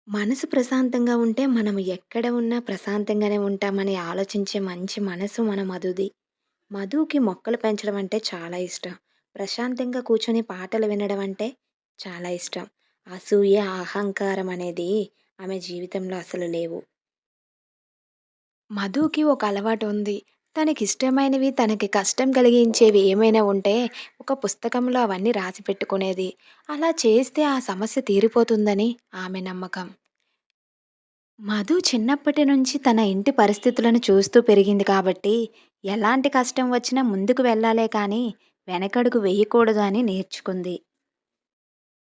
మనసు ప్రశాంతంగా ఉంటే మనం ఎక్కడ ఉన్నా ప్రశాంతంగానే ఉంటామని ఆలోచించే మంచి మనసు మన మధుది. మధుకి మొక్కలు పెంచడం అంటే చాలా ఇష్టం. ప్రశాంతంగా కూర్చొని పాటలు వినడం అంటే చాలా ఇష్టం. అసూయ, అహంకారం అనేది ఆమె జీవితంలో అసలు లేవు. మధుకి ఒక అలవాటు ఉంది. తనకిష్టమైనవి, తనకి కష్టం కలిగించేవి ఏమైనా ఉంటే ఒక పుస్తకంలో అవన్నీ రాసి పెట్టుకునేది. అలా చేస్తే ఆ సమస్య తీరిపోతుందని ఆమె నమ్మకం. మధు చిన్నప్పటి నుంచి తన ఇంటి పరిస్థితులను చూస్తూ పెరిగింది కాబట్టి, ఎలాంటి కష్టం వచ్చినా ముందుకు వెళ్ళాలే కానీ, వెనకడుగు వేయకూడదు అని నేర్చుకుంది.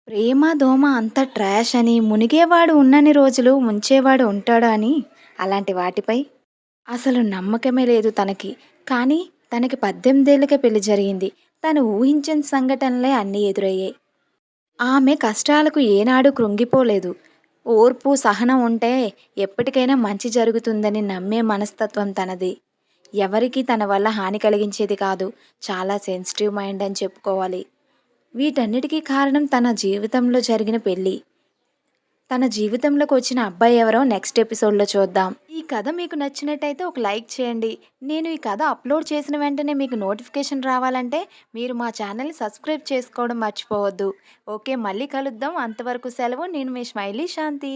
ప్రేమ, దోమ అంతా ట్రాష్ అని, మునిగేవాడు ఉన్నన్ని రోజులు ముంచేవాడు ఉంటాడు అని, అలాంటి వాటిపై అసలు నమ్మకమే లేదు తనకి. కానీ తనకి 18 ఏళ్లకే పెళ్లి జరిగింది. తను ఊహించని సంఘటనలే అన్నీ ఎదురయ్యాయి. ఆమె కష్టాలకు ఏనాడు కృంగిపోలేదు. ఓర్పు, సహనం ఉంటే ఎప్పటికైనా మంచి జరుగుతుందని నమ్మే మనస్తత్వం తనది. ఎవరికీ తన వల్ల హాని కలిగించేది కాదు. చాలా సెన్సిటివ్ మైండ్ అని చెప్పుకోవాలి. వీటన్నిటికీ కారణం తన జీవితంలో జరిగిన పెళ్లి. తన జీవితంలోకి వచ్చిన అబ్బాయి ఎవరో నెక్స్ట్ ఎపిసోడ్‌లో చూద్దాం. ఈ కథ మీకు నచ్చినట్టయితే ఒక లైక్ చేయండి. నేను ఈ కథ అప్‌లోడ్ చేసిన వెంటనే మీకు నోటిఫికేషన్ రావాలంటే మీరు మా ఛానల్‌ని సబ్స్క్రైబ్ చేసుకోవడం మర్చిపోవద్దు. ఓకే. మళ్ళీ కలుద్దాం. అంతవరకు సెలవు. నేను మీ స్మైలీ శాంతి.